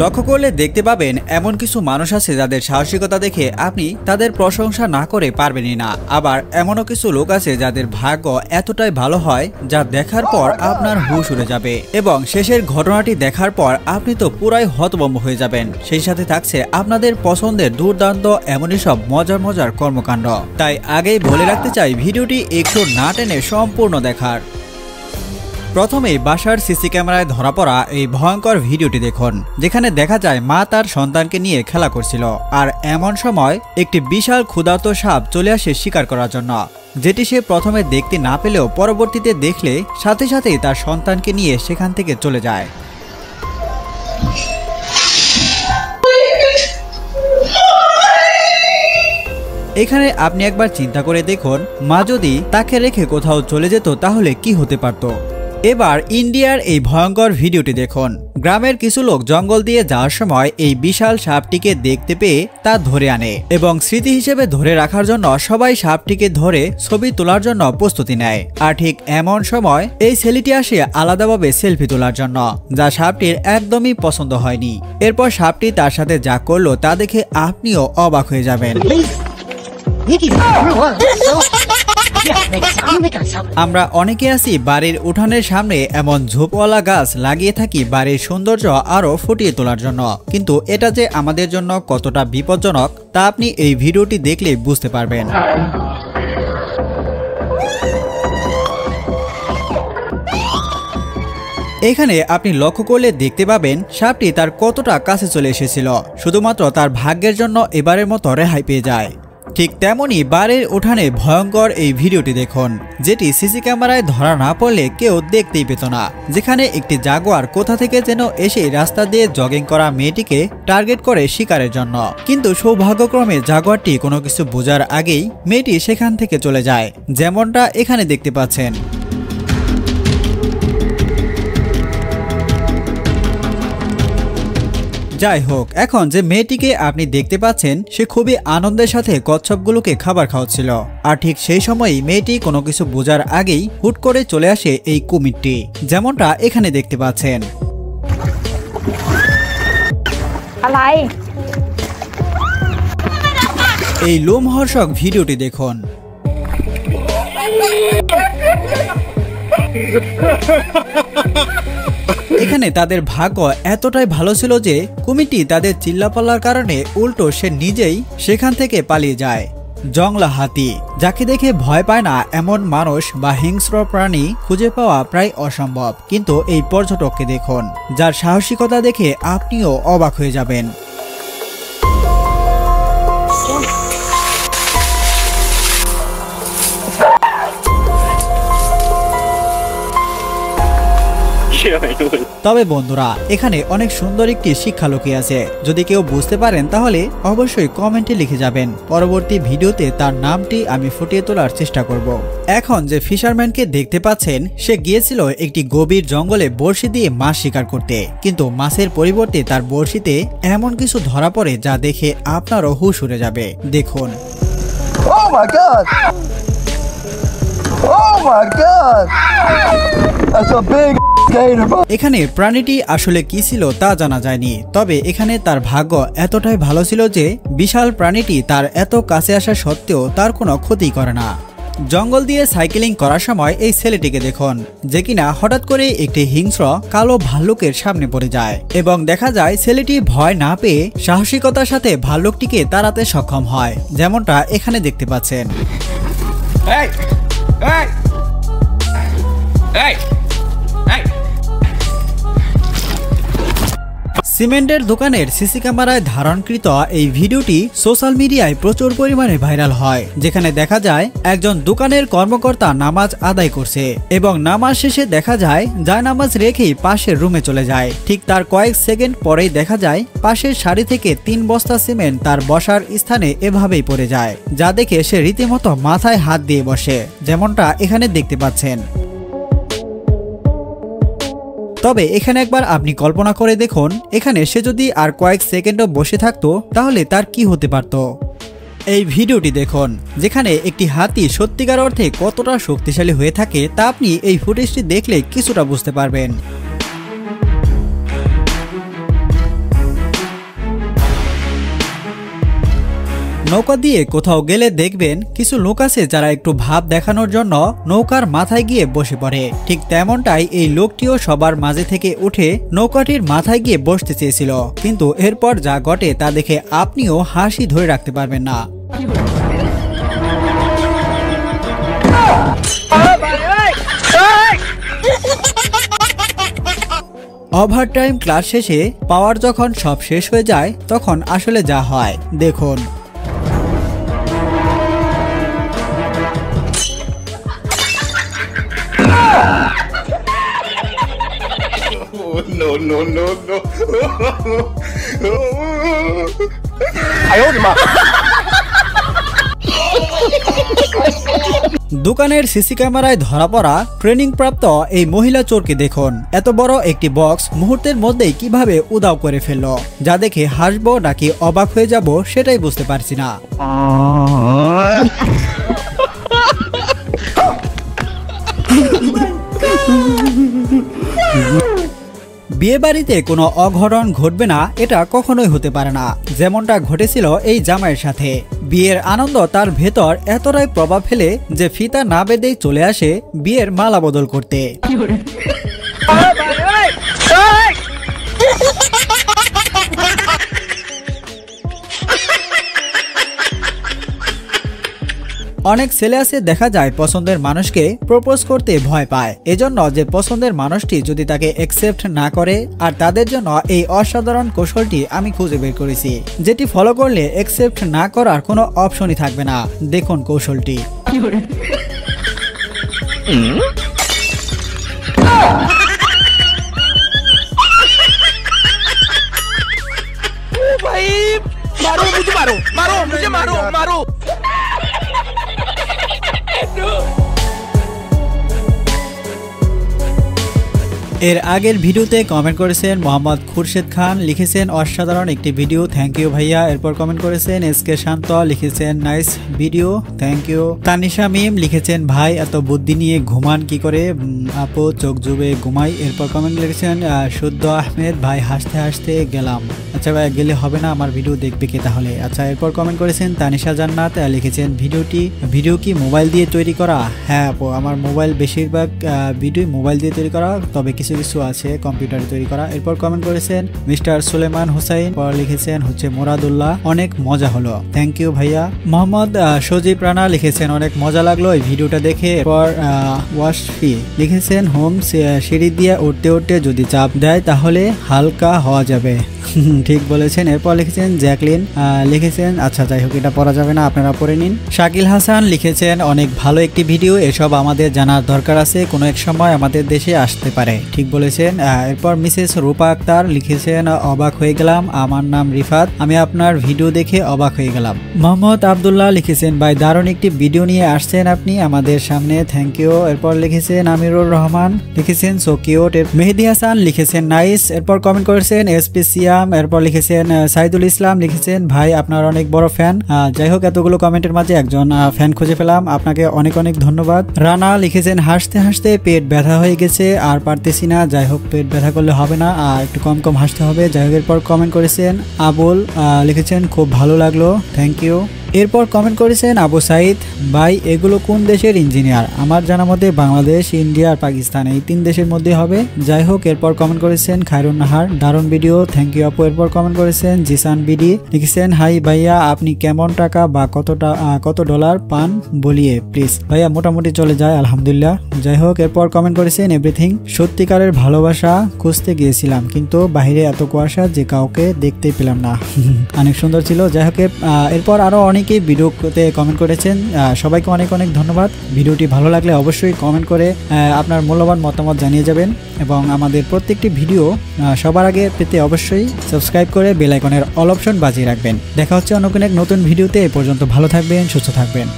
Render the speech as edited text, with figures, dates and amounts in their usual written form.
লক্ষ্য করলে দেখতে পাবেন এমন কিছু মানুষ আছে যাদের সাহসিকতা দেখে আপনি তাদের প্রশংসা না করে পারবেনই না। আবার এমনও কিছু লোক আছে যাদের ভাগ্য এতটাই ভালো হয় যা দেখার পর আপনার হুঁশ উড়ে যাবে এবং শেষের ঘটনাটি দেখার পর আপনি তো পুরাই হতভম্ব হয়ে যাবেন। সেই সাথে থাকছে আপনাদের পছন্দের দুর্দান্ত এমনই সব মজার কর্মকাণ্ড। তাই আগেই বলে রাখতে চাই ভিডিওটি একটু না টেনে সম্পূর্ণ দেখার। প্রথমেই বাসার সিসি ক্যামেরায় ধরা পড়া এই ভয়ঙ্কর ভিডিওটি দেখুন, যেখানে দেখা যায় মা তার সন্তানকে নিয়ে খেলা করছিল আর এমন সময় একটি বিশাল ক্ষুধার্ত সাপ চলে আসে শিকার করার জন্য, যেটি সে প্রথমে দেখতে না পেলেও পরবর্তীতে দেখলে সাথে সাথেই তার সন্তানকে নিয়ে সেখান থেকে চলে যায়। এখানে আপনি একবার চিন্তা করে দেখুন, মা যদি তাকে রেখে কোথাও চলে যেত তাহলে কি হতে পারত। এবার ইন্ডিয়ার এই ভয়ঙ্কর ভিডিওটি দেখুন। গ্রামের কিছু লোক জঙ্গল দিয়ে যাওয়ার সময় এই বিশাল সাপটিকে দেখতে পেয়ে তা ধরে আনে এবং স্মৃতি হিসেবে ধরে রাখার জন্য সবাই সাপটিকে ধরে ছবি তোলার জন্য প্রস্তুতি নেয়। আর ঠিক এমন সময় এই ছেলেটি আসে আলাদাভাবে সেলফি তোলার জন্য, যা সাপটির একদমই পছন্দ হয়নি। এরপর সাপটি তার সাথে যা করলো তা দেখে আপনিও অবাক হয়ে যাবেন। আমরা অনেকে আছি বাড়ির উঠানের সামনে এমন ঝোপওয়ালা গাছ লাগিয়ে থাকি বাড়ির সৌন্দর্য আরো ফুটিয়ে তোলার জন্য, কিন্তু এটা যে আমাদের জন্য কতটা বিপজ্জনক তা আপনি এই ভিডিওটি দেখলে বুঝতে পারবেন। এখানে আপনি লক্ষ্য করলে দেখতে পাবেন সাপটি তার কতটা কাছে চলে এসেছিল, শুধুমাত্র তার ভাগ্যের জন্য এবারের মতো রেহাই পেয়ে যায়। ঠিক তেমনই বাড়ির উঠানে ভয়ঙ্কর এই ভিডিওটি দেখুন, যেটি সিসি ক্যামেরায় ধরা না পড়লে কেউ দেখতেই পেত না, যেখানে একটি জাগুয়ার কোথা থেকে যেন এসে রাস্তা দিয়ে জগিং করা মেয়েটিকে টার্গেট করে শিকারের জন্য, কিন্তু সৌভাগ্যক্রমে জাগুয়ারটি কোনো কিছু বোঝার আগেই মেয়েটি সেখান থেকে চলে যায়, যেমনটা এখানে দেখতে পাচ্ছেন। যাই হোক, এখন যে মেয়েটিকে আপনি দেখতে পাচ্ছেন সে খুবই আনন্দের সাথে কচ্ছপগুলোকে খাবার খাওয়াচ্ছিল, আর ঠিক সেই সময়ই মেয়েটি কোনো কিছু বোঝার আগেই হুট করে চলে আসে এই কুমিরটি, যেমনটা এখানে দেখতে পাচ্ছেন। এই লোমহর্ষক ভিডিওটি দেখুন। এখানে তাদের ভাগ্য এতটাই ভালো ছিল যে কুমিরটি তাদের চিল্লাপাল্লার কারণে উল্টো সে নিজেই সেখান থেকে পালিয়ে যায়। জংলা হাতি, যাকে দেখে ভয় পায় না এমন মানুষ বা হিংস্র প্রাণী খুঁজে পাওয়া প্রায় অসম্ভব, কিন্তু এই পর্যটককে দেখুন, যার সাহসিকতা দেখে আপনিও অবাক হয়ে যাবেন। তবে বন্ধুরা, এখানে অনেক সুন্দর একটি শিক্ষা লুকিয়ে আছে। যদি কেউ বুঝতে পারেন তাহলে অবশ্যই কমেন্টে লিখে যাবেন। পরবর্তী ভিডিওতে তার নামটি আমি ফুটিয়ে তোলার চেষ্টা করব। এখন যে ফিশারম্যানকে দেখতে পাচ্ছেন সে গিয়েছিল একটি গভীর জঙ্গলে বড়শি দিয়ে মাছ শিকার করতে, কিন্তু মাছের পরিবর্তে তার বড়শিতে এমন কিছু ধরা পড়ে যা দেখে আপনারও হুঁশ উড়ে যাবে। দেখুন। Oh my God! Oh my God! That's a big এখানে প্রাণীটি আসলে কি ছিল তা জানা যায়নি, তবে এখানে তার ভাগ্য এতটাই ভালো ছিল যে বিশাল প্রাণীটি তার এত কাছে আসা সত্ত্বেও তার কোনো ক্ষতি করে না। জঙ্গল দিয়ে সাইকেলিং করার সময় এই ছেলেটিকে দেখুন, যে কিনা হঠাৎ করে একটি হিংস্র কালো ভাল্লুকের সামনে পড়ে যায় এবং দেখা যায় ছেলেটি ভয় না পেয়ে সাহসিকতার সাথে ভাল্লুকটিকে তাড়াতে সক্ষম হয়, যেমনটা এখানে দেখতে পাচ্ছেন। সিমেন্টের দোকানের সিসি ক্যামেরায় ধারণকৃত এই ভিডিওটি সোশ্যাল মিডিয়ায় প্রচুর পরিমাণে ভাইরাল হয়, যেখানে দেখা যায় একজন দোকানের কর্মকর্তা নামাজ আদায় করছে এবং নামাজ শেষে দেখা যায় জায়নামাজ রেখেই পাশের রুমে চলে যায়। ঠিক তার কয়েক সেকেন্ড পরেই দেখা যায় পাশের সারি থেকে 3 বস্তা সিমেন্ট তার বসার স্থানে এভাবেই পড়ে যায়, যা দেখে সে রীতিমতো মাথায় হাত দিয়ে বসে, যেমনটা এখানে দেখতে পাচ্ছেন। তবে এখানে একবার আপনি কল্পনা করে দেখুন, এখানে সে যদি আর কয়েক সেকেন্ডও বসে থাকতো তাহলে তার কি হতে পারত। এই ভিডিওটি দেখুন, যেখানে একটি হাতি সত্যিকার অর্থে কতটা শক্তিশালী হয়ে থাকে তা আপনি এই ফুটেজটি দেখলে কিছুটা বুঝতে পারবেন। নৌকা দিয়ে কোথাও গেলে দেখবেন কিছু লোক আছে যারা একটু ভাব দেখানোর জন্য নৌকার মাথায় গিয়ে বসে পড়ে। ঠিক তেমনটাই এই লোকটিও সবার মাঝে থেকে উঠে নৌকাটির মাথায় গিয়ে বসতে চেয়েছিল, কিন্তু এরপর যা ঘটে তা দেখে আপনিও হাসি ধরে রাখতে পারবেন না। ওভারটাইম ক্লাস শেষে পাওয়ার যখন সব শেষ হয়ে যায় তখন আসলে যা হয় দেখুন। দোকানের সিসি ক্যামেরায় ধরা পড়া ট্রেনিং প্রাপ্ত এই মহিলা চোরকে দেখুন। এত বড় একটি বক্স মুহূর্তের মধ্যেই কিভাবে উধাও করে ফেললো, যা দেখে হাসবো নাকি অবাক হয়ে যাব সেটাই বুঝতে পারছি না। বিয়ে বাড়িতে কোনো অঘটন ঘটবে না এটা কখনোই হতে পারে না, যেমনটা ঘটেছিল এই জামাইয়ের সাথে। বিয়ের আনন্দ তার ভেতর এতটাই প্রভাব ফেলে যে ফিতা না বেঁধেই চলে আসে বিয়ের মালা বদল করতে। অনেক ছেলে আছে দেখা যায় পছন্দের মানুষকে প্রপোজ করতে ভয় পায়, এজন্য যে পছন্দের মানুষটি যদি তাকে অ্যাকসেপ্ট না করে। আর তাদের জন্য এই অসাধারণ কৌশলটি আমি খুঁজে বের করেছি, যেটি ফলো করলে অ্যাকসেপ্ট না করার কোনো অপশনই থাকবে না। দেখুন কৌশলটি। मारो मुझे, मारो मारो मुझे, मारो मारो। এর আগের ভিডিওতে কমেন্ট করেছেন মোহাম্মদ খুরশেদ খান, লিখেছেন অসাধারণ একটি ভিডিও, থ্যাংক ইউ ভাইয়া। এরপর কমেন্ট করেছেন এসকে শান্ত, লিখেছেন nice video, thank you. Tanisha Mim লিখেছেন ভাই এত বুদ্ধি নিয়ে ঘুমান কি করে, আপু চোখ জুবে ঘুমাই। এরপর কমেন্ট লিখেছেন শুদ্ধ আহমেদ, ভাই হাসতে হাসতে গেলাম। আচ্ছা ভাই গেলে হবে না, আমার ভিডিও দেখবে কে তাহলে। আচ্ছা এরপর কমেন্ট করেছেন তানিশা জান্নাত, লিখেছেন ভিডিও কি মোবাইল দিয়ে তৈরি করা? হ্যাঁ আপু, আমার মোবাইল বেশিরভাগ ভিডিও মোবাইল দিয়ে তৈরি করা, তবে কিছু আছে কম্পিউটারে তৈরি করা। এরপর কমেন্ট করেছেন মিস্টার সুলেমান হুসাইন, পর লিখেছেন মোরাদুল্লাহ, অনেক মজা হলো, থ্যাংক ইউ ভাইয়া। মোহাম্মদ সজীব রানা লিখেছেন অনেক মজা লাগলো এই ভিডিওটা দেখে। এরপর ওয়াশফি লিখেছেন হোম সিঁড়ি দিয়ে উঠতে উঠতে যদি চাপ দেয় তাহলে হালকা হওয়া যাবে, ঠিক বলেছেন। এরপর লিখেছেন জ্যাকলিন, লিখেছেন আচ্ছা যাই হোক এটা পড়া যাবে না, আপনারা পড়ে নিন। শাকিল হাসান লিখেছেন অনেক ভালো একটি ভিডিও, এসব আমাদের জানার দরকার আছে, কোনো এক সময় আমাদের দেশে আসতে পারে, ঠিক বলেছেন। এরপর মিসেস রূপা আক্তার লিখেছেন অবাক হয়ে গেলাম, আমার নাম রিফাত, আমি আপনার ভিডিও দেখে অবাক হয়ে গেলাম। মোহাম্মদ আবদুল্লাহ লিখেছেন ভাই দারুণ একটি ভিডিও নিয়ে আসছেন আপনি আমাদের সামনে, থ্যাংক ইউ। এরপর লিখেছেন আমিরুর রহমান, লিখেছেন সো কিউট। মেহেদি হাসান লিখেছেন নাইস। এরপর কমেন্ট করেছেন এসপিসিয়াম। এরপর লিখেছেন সাইদুল ইসলাম, লিখেছেন ভাই আপনার অনেক বড় ফ্যান। যাই হোক এতগুলো কমেন্টের মাঝে একজন ফ্যান খুঁজে পেলাম, আপনাকে অনেক অনেক ধন্যবাদ। রানা লিখেছেন হাসতে হাসতে পেট ব্যথা হয়ে গেছে আর পারতেছি না, যাই হোক পেট ব্যথা করলে হবে না, আর একটু কম কম হাসতে হবে। যাই হোক এরপর কমেন্ট করেছেন আবুল, লিখেছেন খুব ভালো লাগলো, থ্যাংক ইউ। এরপর কমেন্ট করেছেন আবু সাইদ, ভাই এগুলো কোন দেশের ইঞ্জিনিয়ার? আমার জানা মতে বাংলাদেশ, ইন্ডিয়া আর পাকিস্তান, এই 3 দেশের মধ্যে হবে। যাই হোক এরপর কমেন্ট করেছেন খায়রুন নাহার, দারুণ ভিডিও, থ্যাংক ইউ আপু। এরপর কমেন্ট করেছেন জিসান বিডি, লিখেছেন হাই ভাইয়া আপনি কেমন টাকা বা কত ডলার পান বলিয়ে প্লিজ। ভাইয়া মোটামুটি চলে যায় আলহামদুলিল্লাহ। যাই হোক এরপর কমেন্ট করেছেন এভরিথিং, সত্যিকারের ভালোবাসা খুঁজতে গিয়েছিলাম কিন্তু বাহিরে এত কুয়াশা যে কাউকে দেখতে পেলাম না, অনেক সুন্দর ছিল। যাই হোক এরপর আরো অনেকেই ভিডিওতে কমেন্ট করেছেন, সবাইকে অনেক অনেক ধন্যবাদ। ভিডিওটি ভালো লাগলে অবশ্যই কমেন্ট করে আপনার মূল্যবান মতামত জানিয়ে যাবেন, এবং আমাদের প্রত্যেকটি ভিডিও সবার আগে পেতে অবশ্যই সাবস্ক্রাইব করে বেল আইকনের অল অপশন বাজিয়ে রাখবেন। দেখা হচ্ছে অন্য কোনো এক নতুন ভিডিওতে, এ পর্যন্ত ভালো থাকবেন, সুস্থ থাকবেন।